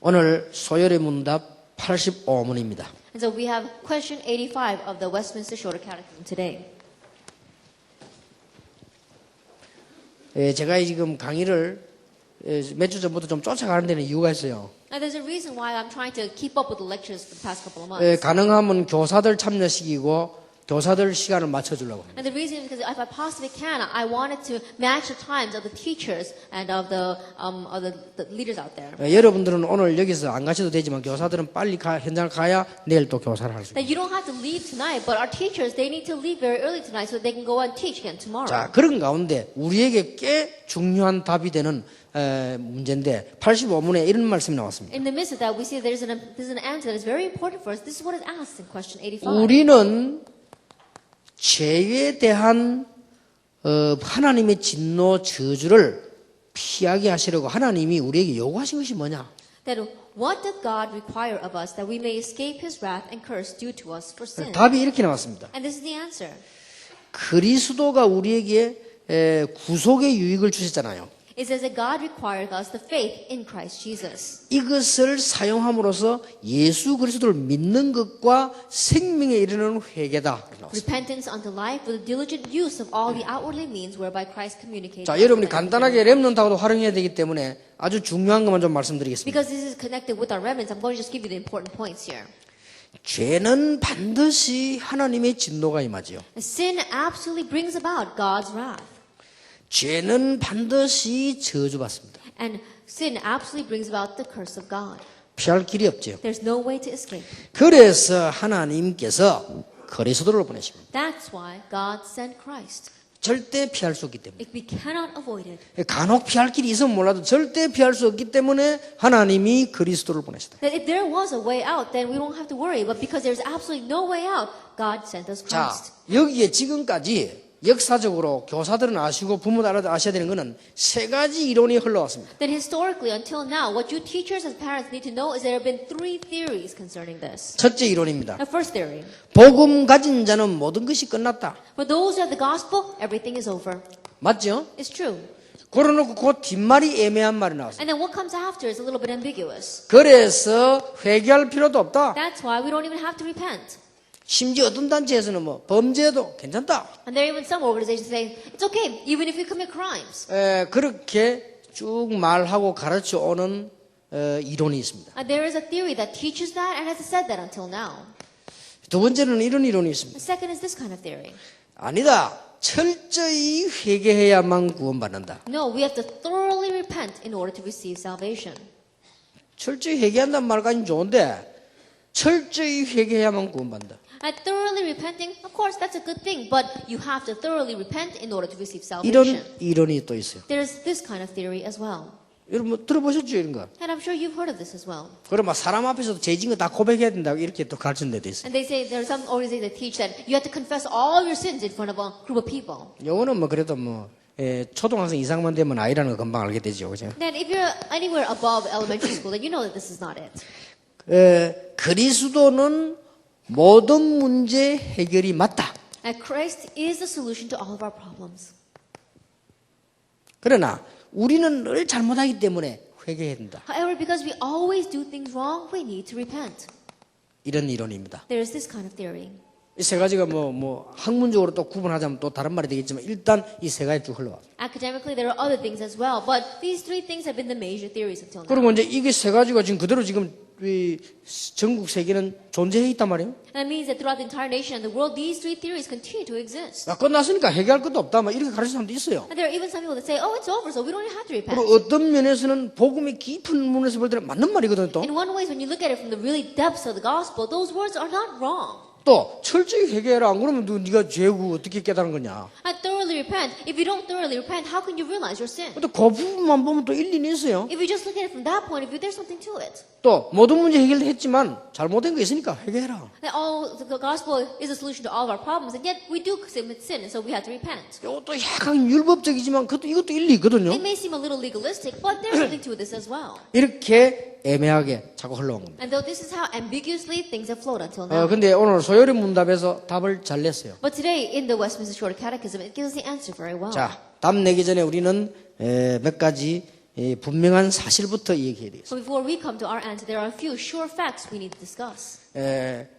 오늘 소열의 문답 85문입니다. And so we have question 85 of the Westminster Shorter Catechism today. 제가 지금 강의를 몇 주 전부터 좀 쫓아가는 데는 이유가 있어요. Now there's a reason why I'm trying to keep up with the lectures for the past couple of months. 가능하면 교사들 참여시키고 교사들 시간을 맞춰주려고 합니다. And the reason is because if I possibly can, I wanted to match the times of the teachers and of the leaders out there. 여러분들은 오늘 여기서 안 가셔도 되지만 교사들은 빨리 현장을 가야 내일 또 교사를 할 수 있어요. That you don't have to leave tonight, but our teachers, they need to leave very early tonight so they can go and teach again tomorrow. 자, 그런 가운데 우리에게 꽤 중요한 답이 되는 문제인데 85문에 이런 말씀이 나왔습니다. In the midst of that, we see there's an answer that is very important for us. This is what is asked in question 85. 우리는 죄에 대한 하나님의 진노 저주를 피하게 하시려고 하나님이 우리에게 요구하신 것이 뭐냐? That what did God require of us that we may escape His wrath and curse due to us for sin? 답이 이렇게 나왔습니다. And this is the answer. 그리스도가 우리에게 구속의 유익을 주셨잖아요. It says that God required us the faith in Christ Jesus. 이것을 사용함으로써 예수 그리스도를 믿는 것과 생명에 이르는 회개다. Repentance unto life with the diligent use of all the outwardly means whereby Christ communicates. 자, 여러분이 간단하게 렘넌트하고도 활용해야 되기 때문에 아주 중요한 것만 좀 말씀드리겠습니다. Because this is connected with our remnants, I'm going to just give you the important points here. 죄는 반드시 하나님의 진노가 임하지요. Sin absolutely brings about God's wrath. 죄는 반드시 저주받습니다. And sin absolutely brings about the curse of God. 피할 길이 없죠. There's no way to escape. 그래서 하나님께서 그리스도를 보내십니다. That's why God sent Christ. 절대 피할 수 없기 때문에. We cannot avoid it. 간혹 피할 길이 있으면 몰라도 절대 피할 수 없기 때문에 하나님이 그리스도를 보내셨다. That if there was a way out, then we don't have to worry. But because there's absolutely no way out, God sent us 자, Christ. 여기에 지금까지 역사적으로 교사들은 아시고 부모들은 아셔야 되는 것은 세 가지 이론이 흘러왔습니다. Then historically, until now, what you teachers and parents need to know is there have been three theories concerning this. 첫째 이론입니다. The first theory. 복음 가진 자는 모든 것이 끝났다. For those who have the gospel, everything is over. 맞죠? It's true. 그러놓고 그 뒷말이 애매한 말이 나왔어요. And then what comes after is a little bit ambiguous. 그래서 회개할 필요도 없다. That's why we don't even have to repent. 심지어 어떤 단체에서는 뭐 범죄도 괜찮다. And there are even some organizations saying, it's okay, even if you commit crimes. 그렇게 쭉 말하고 가르쳐 오는 이론이 있습니다. And there is a theory that teaches that and has said that until now. 두 번째는 이런 이론이 있습니다. The second is this kind of theory. 아니다. 철저히 회개해야만 구원받는다. No, we have to thoroughly repent in order to receive salvation. 철저히 회개한다는 말까지는 좋은데 철저히 회개해야만 구원받는다. And thoroughly repenting, of course, that's a good thing, but you have to thoroughly repent in order to receive 이런 salvation. 이론이 또 있어요. There's this kind of theory as well. 여러분 뭐 들어보셨죠 이런 거? And I'm sure you've heard of this as well. 그럼 막 사람 앞에서도 죄진 거 다 고백해야 된다고 이렇게 또 가르치는 데도 있어요. And they say there are some organizations that teach that you have to confess all your sins in front of a group of people. 요거는 뭐 그래도 뭐 초등학생 이상만 되면 아이라는 거 금방 알게 되죠, 그죠? Then if you're anywhere above elementary school, then you know that this is not it. 그리스도는 모든 문제 해결이 맞다. And Christ is the solution to all of our problems. 그러나 우리는 늘 잘못하기 때문에 회개해야 된다. However, because we always do things wrong, we need to repent. 이런 이론입니다. There is this kind of theory. 이 세 가지가 뭐 학문적으로 또 구분하자면 또 다른 말이 되겠지만 일단 이 세 가지 쭉 흘러와. Academically, there are other things as well, but these three things have been the major theories until now. 그리고 이제 이게 세 가지가 지금 그대로 지금 이 전국 세계는 존재해 있단 말이에요. And that means that throughout the entire nation and the world, these three theories continue to exist. 끝났으니까 회개할 것도 없다. 막 이렇게 가르치는 사람도 있어요. And there are even some people that say, oh, it's over, so we don't have to repent. 그리고 어떤 면에서는 복음의 깊은 문에서 볼 때는 맞는 말이거든요. 또. In one way, when you look at it from the really depths of the gospel, those words are not wrong. 또 철저히 회개해라. 안 그러면 네가 죄고 어떻게 깨달은 거냐. And thoroughly repent. If you don't thoroughly repent, how can you realize your sin? 또 그 부분만 보면 또 일리는 있어요. If you just look at it from that point of view, there's something to it. 또 모든 문제 해결했지만 잘못된 거 있으니까 회개해라. That the gospel is a solution to all of our problems, and yet we do commit sin, and so we have to repent. 이것도 약간 율법적이지만 이것도 일리 있거든요. It may seem a little legalistic, but there's something to this as well. 이렇게 애매하게 자꾸 흘러온 겁니다. And though this is how ambiguously things have flowed until now. 근데 오늘 소요리 문답에서 답을 잘 냈어요. But today, in the Westminster Shorter Catechism, it gives us the answer very well. 자, 답 내기 전에 우리는 몇 가지 분명한 사실부터 얘기해야 되겠습니다. So before we come to our answer, there are a few sure facts we need to discuss.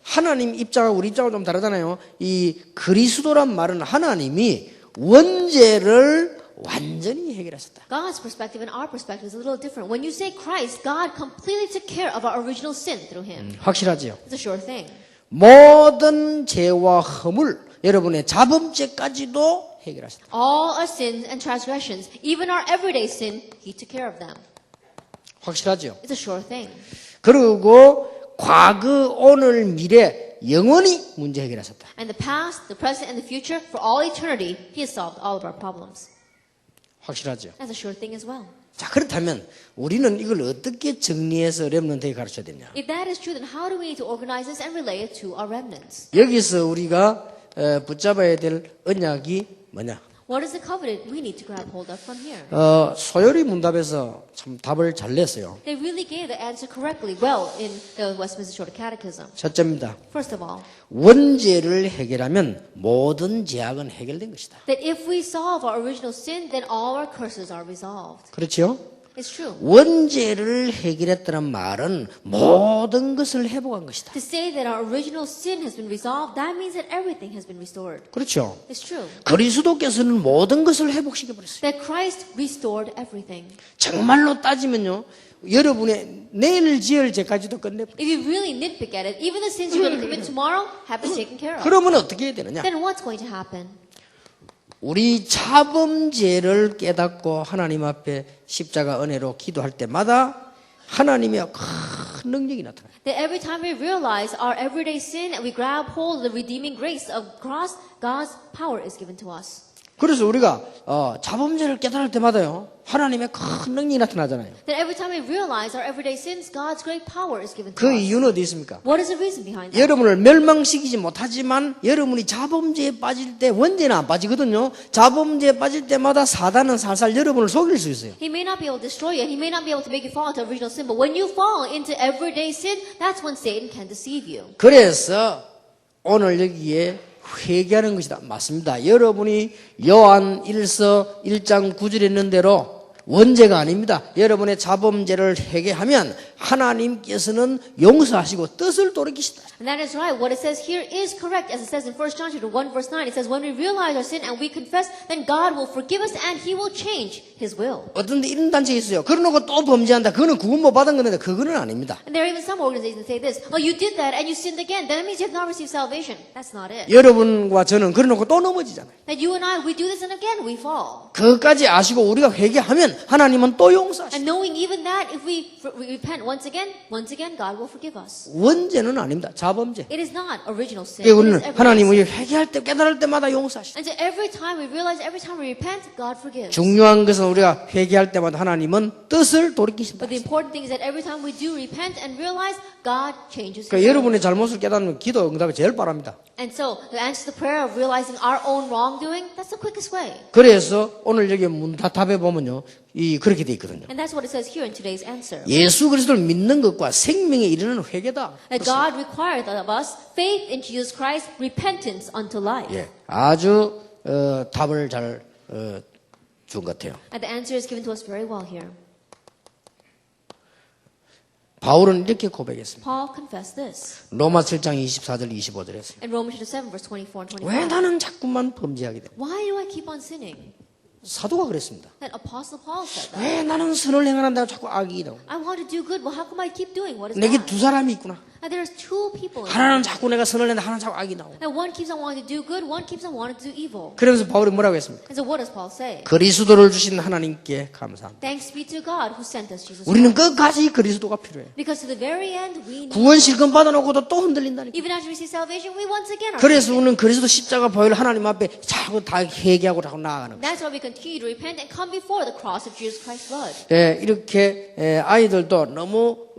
하나님 입장하고 우리 입장하고 좀 다르잖아요. 이 그리스도란 말은 하나님이 원죄를 완전히 해결하셨다. God's perspective and our perspective is a little different. When you say Christ, God completely took care of our original sin through Him. 확실하지요. It's a sure thing. 모든 죄와 허물, 여러분의 자범죄까지도 해결하셨다. All our sins and transgressions, even our everyday sin, He took care of them. 확실하죠. It's a sure thing. 그리고 과거, 오늘, 미래 영원히 문제 해결하셨다. And the past, the present, and the future, for all eternity, He has solved all of our problems. 확실하죠. That's a sure thing as well. 자, 그렇다면 우리는 이걸 어떻게 정리해서 렘넌트에게 가르쳐야 되냐? If that is true, then how do we need to organize this and relay it to our remnants? 여기서 우리가 붙잡아야 될 언약이 뭐냐? What is the covenant we need to grab hold of from here? 소요리 문답에서 참 답을 잘 냈어요. They really gave the answer correctly, well, in the Westminster Shorter Catechism. 첫째입니다. First of all, 원죄를 해결하면 모든 죄악은 해결된 것이다. that if we solve our original sin, then all our curses are resolved. 그렇죠? It's true. 원죄를 해결했다는 말은 모든 것을 회복한 것이다. To say that our original sin has been resolved, that means that everything has been restored. 그렇죠? It's true. 그리스도께서는 모든 것을 회복시켜 버렸어요. That Christ restored everything. 정말로 따지면요, 여러분의 내일 지을 죄까지도 끝내버려요. If you really nitpick at it, even the sins you're going to commit tomorrow have been taken care of. 그러면 어떻게 해야 되느냐? Then what's going to happen? 우리 자범죄를 깨닫고 하나님 앞에 십자가 은혜로 기도할 때마다 하나님의 큰 능력이 나타나요. That every time we realize our everyday sin and we grab hold of the redeeming grace of cross, God's power is given to us. 그래서 우리가 자범죄를 깨달을 때마다요, 하나님의 큰 능력이 나타나잖아요. That every time we realize our everyday sins, God's great power is given to 그 us. 이유는 어디 있습니까? What is the reason behind that? 여러분을 멸망시키지 못하지만 여러분이 자범죄에 빠질 때 원죄는 안 빠지거든요. 자범죄에 빠질 때마다 사단은 살살 여러분을 속일 수 있어요. He may not be able to destroy you, and He may not be able to make you fall into original sin, but when you fall into everyday sin, that's when Satan can deceive you. 그래서 오늘 여기에 회개하는 것이다. 맞습니다. 여러분이 요한 1서 1장 9절에 있는 대로 원죄가 아닙니다. 여러분의 자범죄를 회개하면 하나님께서는 용서하시고 뜻을 돌이키시다. And that is right. What it says here is correct. As it says in 1 John chapter 1 verse 9, it says, when we realize our sin and we confess, then God will forgive us and He will change His will. 어떤 데 이런 단체가 있어요. 그러놓고 또 범죄한다. 그거는 구원 못 받은 건데 그거는 아닙니다. And there are even some organizations that say this, oh, you did that and you sinned again. That means you have not received salvation. That's not it. 여러분과 저는 그러놓고 또 넘어지잖아요. That you and I, we do this and again we fall. 그것까지 아시고 우리가 회개하면 하나님은 또 용서하시고 And knowing even that, if we repent once again, God will forgive us. 원죄는 아닙니다. 자범죄. It is not original sin. 그러니까 It 우리는 is everyday 하나님 sin. 우리 회개할 때 깨달을 때마다 용서하시고 And so every time we realize, every time we repent, God forgives. 중요한 것은 우리가 회개할 때마다 하나님은 뜻을 돌이키신다. But the important thing is that every time we do repent and realize, God changes. 그러니까 여러분의 잘못을 깨닫는 기도 응답이 제일 빠릅니다. And so, the answer to the prayer of realizing our own wrongdoing, that's the quickest way. 그래서 오늘 여기 문답에 보면요, 그렇게 돼 있거든요. And that's what it says here in today's answer. 예수 그리스도를 믿는 것과 생명에 이르는 회개다. That God requires of us faith in Jesus Christ, repentance unto life. 예, 아주 답을 잘 준 것 같아요. And the answer is given to us very well here. 바울은 이렇게 고백했습니다. Paul confessed this 로마 7장 24절 25절에 했습니다. in Romans 7 verse 24 and 왜 25. 나는 자꾸만 범죄하게 돼? Why do I keep on sinning? 사도가 그랬습니다. That Apostle Paul said that. 왜 나는 선을 행하는다고 자꾸 악이 나오고? I want to do good, but how come I keep doing what is 내게 bad? 두 사람이 있구나. And there's two people. in 하나는 자꾸 내가 선을 했는데 하나는 자꾸 악이 나오고. And one keeps on wanting to do good, one keeps on wanting to do evil. 그러면서 바울이 뭐라고 했습니까? And so what does Paul say? 그리스도를 주신 하나님께 감사합니다. Thanks be to God who sent us Jesus 우리는 Christ. 끝까지 그리스도가 필요해요. Because to the very end we need 구원 실컷 받아놓고도 또 흔들린다니까. even after we receive salvation, we once again are 그래서 tempted. 우리는 그리스도 십자가 보혈 하나님 앞에 자꾸 다 회개하고 자꾸 나아가는 거예요. That's why we continue to repent and come before the cross of Jesus Christ's blood. 예, 이렇게 아이들도 너무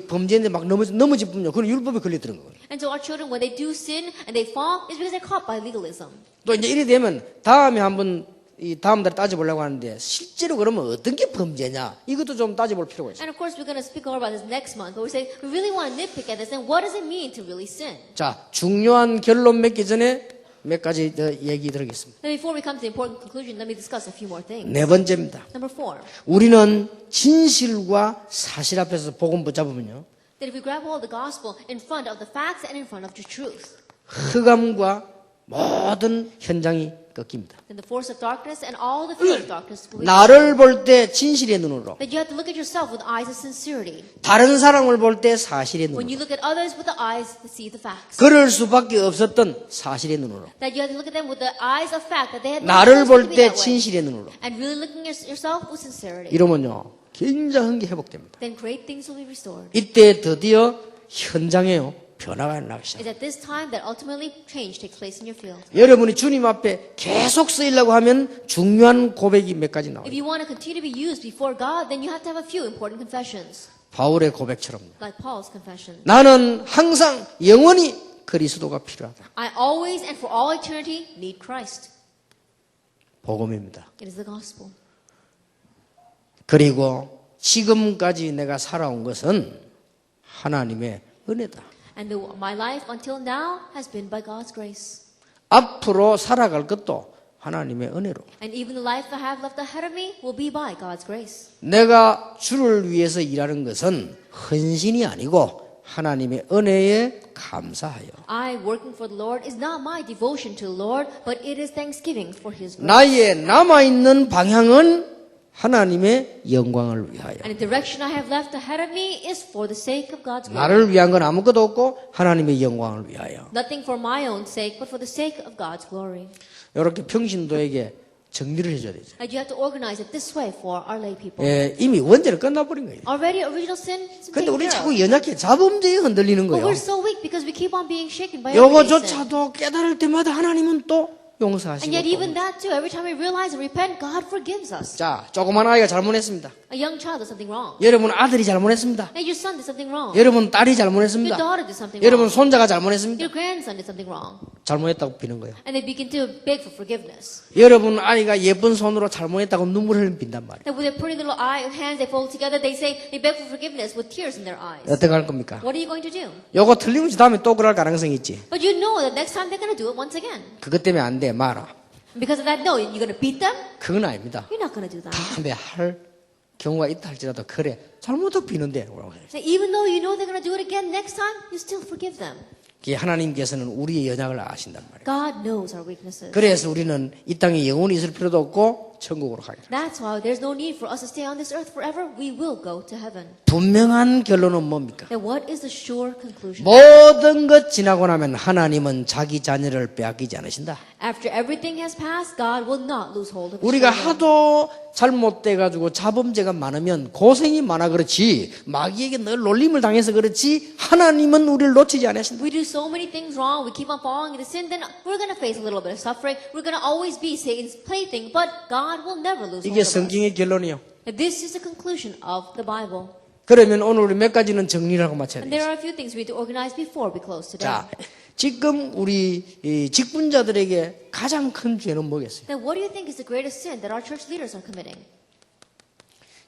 범죄인데 막 넘어지면 그건 율법에 걸려드는 거예요. And so our children, when they do sin and they fall, it's because they're caught by legalism. 또 이제 이래 되면 다음에 한번 이 다음 달에 따져보려고 하는데 실제로 그러면 어떤 게 범죄냐 이것도 좀 따져볼 필요가 있어요. And of course, we're going to speak more about this next month, but we say we really want to nitpick at this. And what does it mean to really sin? 자, 중요한 결론 맺기 전에 몇 가지 더 얘기 드리겠습니다. Then before we come to the important conclusion, let me discuss a few more things. 네 번째입니다. Number 4, 우리는 진실과 사실 앞에서 복음 붙잡으면요, that if we grab hold of the gospel in front of the facts and in front of the truth, 흑암과 모든 현장이 꺾입니다. then the force of darkness and all the fear of darkness will be 나를 볼 때 진실의 눈으로, that you have to look at yourself with eyes of sincerity. 다른 사람을 볼 때 사실의 When 눈으로, you look at others with the eyes that see the facts. 그럴 수밖에 없었던 사실의 눈으로, That you have to look at them with the eyes of fact that they had 나를 supposed 볼 to be 때 that way. 진실의 눈으로. And really looking at yourself with sincerity. 이러면요, 굉장한 게 회복됩니다. Then great things will be restored. 이때 드디어 현장에요, 변화가 나기 시작합니다. It's at this time that ultimately change takes place in your field. 여러분이 주님 앞에 계속 쓰이려고 하면 중요한 고백이 몇 가지 나와요. If you want to continue to be used before God, then you have to have a few important confessions, 바울의 고백처럼 like Paul's confession. 나는 항상 영원히 그리스도가 필요하다. I always and for all eternity need Christ. 복음입니다. It is the gospel. 그리고 지금까지 내가 살아온 것은 하나님의 은혜다. And my life until now has been by God's grace. 앞으로 살아갈 것도 하나님의 은혜로. And even the life I have left ahead of me will be by God's grace. 내가 주를 위해서 일하는 것은 헌신이 아니고 하나님의 은혜에 감사하여. I working for the Lord is not my devotion to the Lord, but it is thanksgiving for His grace. 나의 남아있는 방향은 하나님의 영광을 위하여. And the direction I have left ahead of me is for the sake of God's glory. 나를 위한 건 아무것도 없고 하나님의 영광을 위하여. Nothing for my own sake, but for the sake of God's glory. 이렇게 평신도에게 정리를 해줘야 되죠. And you have to organize it this way for our lay people. 예, 이미 원죄를 끝나버린 거예요. Already original sin is 근데 taken 우리 care 자꾸 of. 연약해 자범죄에 흔들리는 But 거예요. we're so weak because we keep on being shaken by every sin. 요거조차도 깨달을 때마다 하나님은 또 용서하시고. And yet 또. even that too, every time we realize and repent, God forgives us. 자, 조그만 아이가 잘못했습니다. A young child did something wrong. 여러분 아들이 잘못했습니다. And your son did something wrong. 여러분 딸이 Your 잘못했습니다. daughter did something 여러분 wrong. 손자가 잘못했습니다. Your grandson did something wrong. 잘못했다고 비는 거예요. And they begin to beg for forgiveness. 여러분 아이가 예쁜 손으로 잘못했다고 눈물을 빈단 말이에요. And with their pretty little hands they fold together, they say, they beg for forgiveness with tears in their eyes. 어떻게 할 겁니까? What are you going to do? 요거 틀림없이 다음에 또 그럴 가능성이 있지. But you know that next time they're going to do it once again. 그것 때문에 안 돼, 마라. Because of that, no, you're going to beat them? 그건 아닙니다. You're not going to do that. 다음에 할 경우가 있다 할지라도 그래 잘못도 비는데. So even though you know they're going to do it again next time, you still forgive them. 하나님께서는 우리의 연약을 아신단 말이에요. God knows our weaknesses. 그래서 우리는 이 땅에 영원히 있을 필요도 없고 천국으로 가게. That's why there's no need for us to stay on this earth forever. We will go to heaven. 분명한 결론은 뭡니까? Then what is the sure conclusion? 모든 것 지나고 나면 하나님은 자기 자녀를 빼앗기지 않으신다. After everything has passed, God will not lose hold of His 우리가 children. 하도 잘못돼가지고 자범죄가 많으면 고생이 많아 그렇지 마귀에게 늘 놀림을 당해서 그렇지 하나님은 우리를 놓치지 않으신다. We do so many things wrong. We keep on falling into sin. Then we're going to face a little bit of suffering. We're going to always be Satan's plaything. But God will never lose hold 이게 of us. 성경의 결론이요. And this is the conclusion of the Bible. 그러면 오늘 우리 몇 가지는 정리를 하고 마쳐야 And 돼요. there are a few things we need to organize before we close today. 자, 지금 우리 이 직분자들에게 가장 큰 죄는 뭐겠어요? Then what do you think is the greatest sin that our church leaders are committing?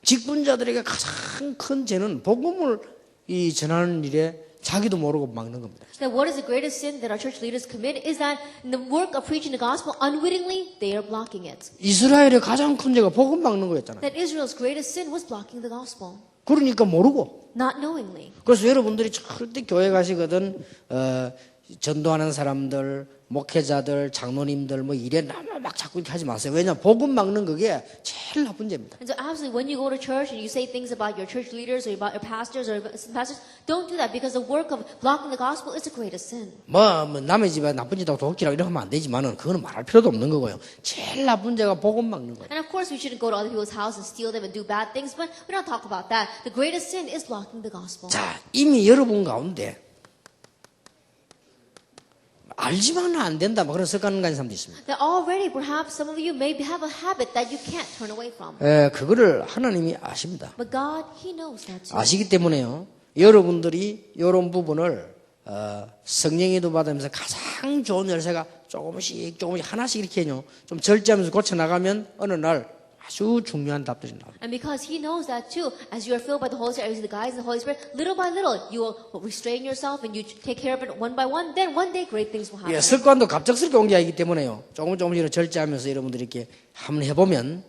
직분자들에게 가장 큰 죄는 복음을 이 전하는 일에 자기도 모르고 막는 겁니다. Then what is the greatest sin that our church leaders commit is that in the work of preaching the gospel, unwittingly, they are blocking it. 이스라엘의 가장 큰 죄가 복음 막는 거였잖아요. That Israel's greatest sin was blocking the gospel, 그러니까 모르고. not knowingly. 그래서 여러분들이 절대 교회 가시거든 전도하는 사람들, 목회자들, 장로님들 뭐 이래 나만 막 자꾸 이렇게 하지 마세요. 왜냐 복음 막는 그게 제일 나쁜 죄입니다. And so absolutely, when you go to church and you say things about your church leaders or about your pastors or pastors, don't do that because the work of blocking the gospel is the greatest sin. 뭐 남의 집에 나쁜 짓하고 도끼라고 이렇게 하면 안 되지만은 그거는 말할 필요도 없는 거고요. 제일 나쁜 죄가 복음 막는 거예요. And of course, we shouldn't go to other people's house and steal them and do bad things, but we don't talk about that. The greatest sin is blocking the gospel. 자, 이미 여러분 가운데 알지만은 안 된다. 뭐 그런 습관 가진 사람도 있습니다. That already, perhaps some of you may have a habit that you can't turn away from. 그거를 하나님이 아십니다. But God, He knows that too. 아시기 때문에요. 여러분들이 이런 부분을 성령의도 받으면서 가장 좋은 열쇠가 조금씩 하나씩 이렇게 좀 절제하면서 고쳐 나가면 어느 날 아주 중요한 답들이 나옵니다. And because he knows that too, as you are filled by the Holy Spirit, as you the guides of the Holy Spirit, little by little, you will restrain yourself and you take care of it one by one. Then one day, great things will happen. 예, 습관도 갑작스럽게 온 게 아니기 때문에요. 조금씩 절제하면서 여러분들이 이렇게 한번 해보면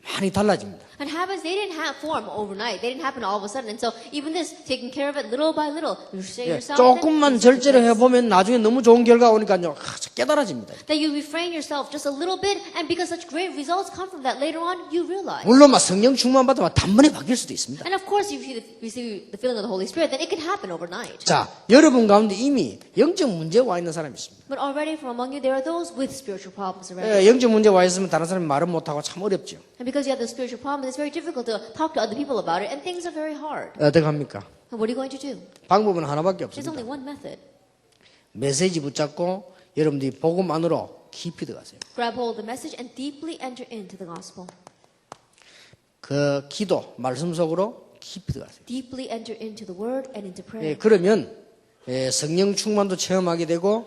많이 달라집니다. And habits, they didn't form overnight. They didn't happen all of a sudden. And so even this, taking care of it little by little, you restrain 예, yourself. 조금만 절제를 해보면 나중에 너무 좋은 결과가 오니까요, 깨달아집니다. That you refrain yourself just a little bit, and because such great results come from that later on, you realize. 물론 막 성령 충만 받으면 단번에 바뀔 수도 있습니다. And of course, if you receive the filling of the Holy Spirit, then it can happen overnight. 자, 여러분 가운데 이미 영적 문제 와 있는 사람이 있습니다. But already from among you, there are those with spiritual problems already. 예, 영적 문제 와 있으면 다른 사람이 말은 못하고 참 어렵죠. And because you have the spiritual problem, it's very difficult to talk to other people about it, and things are very hard. 어떻게 합니까? And what are you going to do? 방법은 하나밖에 There's only 없습니다. one method. 메시지 붙잡고 여러분들이 복음 안으로 깊이 들어가세요. Grab hold of the message and deeply enter into the gospel. 그 기도, 말씀 속으로 깊이 들어가세요. Deeply enter into the word and into 예, prayer. 그러면 성령 충만도 체험하게 되고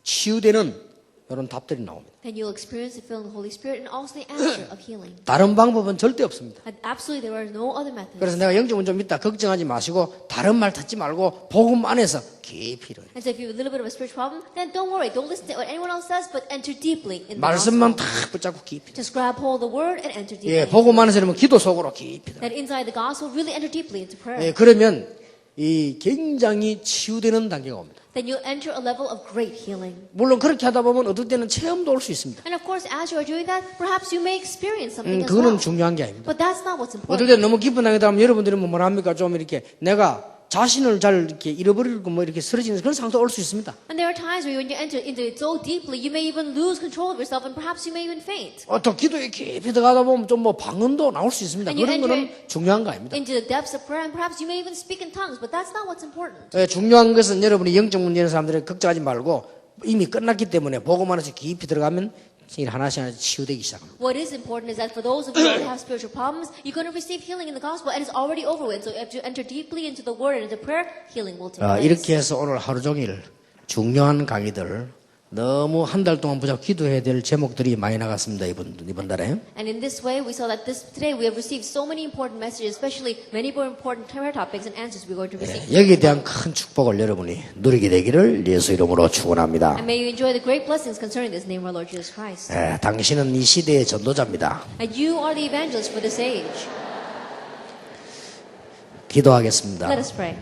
치유되는 이런 답들이 나옵니다. Then you'll experience the filling of the Holy Spirit and also the answer of healing. 다른 방법은 절대 없습니다. And absolutely, there are no other methods. 그래서 내가 영적 문제 믿다 걱정하지 마시고 다른 말 듣지 말고 복음 안에서 깊이 들어요. And so if you have a little bit of a spiritual problem, then don't worry. Don't listen to what anyone else says, but enter deeply in the 말씀만 gospel. 탁 붙잡고 깊이. Just grab hold of the word and enter 예, deeply. 복음 안에서 이러면 기도 속으로 깊이 들어요. Then inside the gospel, really enter deeply into prayer. 예, 그러면 이 굉장히 치유되는 단계가 옵니다. Then you'll enter a level of great healing. 물론 그렇게 하다 보면 어떨 때는 체험도 올 수 있습니다. And of course, as you are doing that, perhaps you may experience something as 그거는 well. 중요한 게 아닙니다. But that's not what's 어떨 important. 때는 너무 깊은 단계다 하면 여러분들이 뭐라 합니까? 좀 이렇게 내가 자신을 잘 이렇게 잃어버리고 뭐 이렇게 쓰러지는 그런 상태가 올 수 있습니다. And there are times where when you enter into it so deeply, you may even lose control of yourself, and perhaps you may even faint. 또 기도에 깊이 들어가다 보면 좀 뭐 방언도 나올 수 있습니다. And you 그런 거는 enter 중요한 거 아닙니다. Into the depths of prayer, and perhaps you may even speak in tongues, but that's not what's important. 예, 중요한 것은 여러분이 영적 문제 있는 사람들이 걱정하지 말고 이미 끝났기 때문에 복음 안에서 깊이 들어가면 하나씩 하나씩 치유되기 시작합니다. What is important is that for those of you who have spiritual problems, you're going to receive healing in the gospel, and it's already over with. So if you enter deeply into the word and into prayer, healing will take place. 이렇게 해서 오늘 하루 종일 중요한 강의들 너무 한 달 동안 무조건 기도해야 될 제목들이 많이 나갔습니다. 이번 달에. And in this way, we saw that today we have received so many important messages, especially many more important prayer topics and answers we're going to receive. 여기에 대한 큰 축복을 여러분이 누리게 되기를 예수 이름으로 축원합니다. And may you enjoy the great blessings concerning this name of our Lord Jesus Christ. 당신은 이 시대의 전도자입니다. And you are the evangelist for this age. 기도하겠습니다. Let us pray.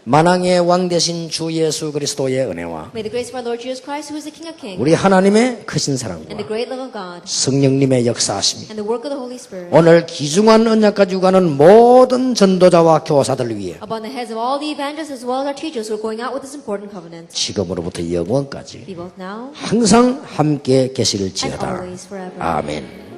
만왕의 왕 되신 주 예수 그리스도의 은혜와 May the grace of our Lord Jesus Christ, who is the King of Kings, 우리 하나님의 크신 and the 사랑과 great love of God, 성령님의 역사하심이 and the work of the Holy Spirit, 오늘 귀중한 언약 가지고 가는 모든 전도자와 교사들을 위해 upon the heads of all the evangelists as well as our teachers who are going out with this important covenant, 지금으로부터 영원까지 be both now 항상 함께 and 계실지어다. always forever. 아멘.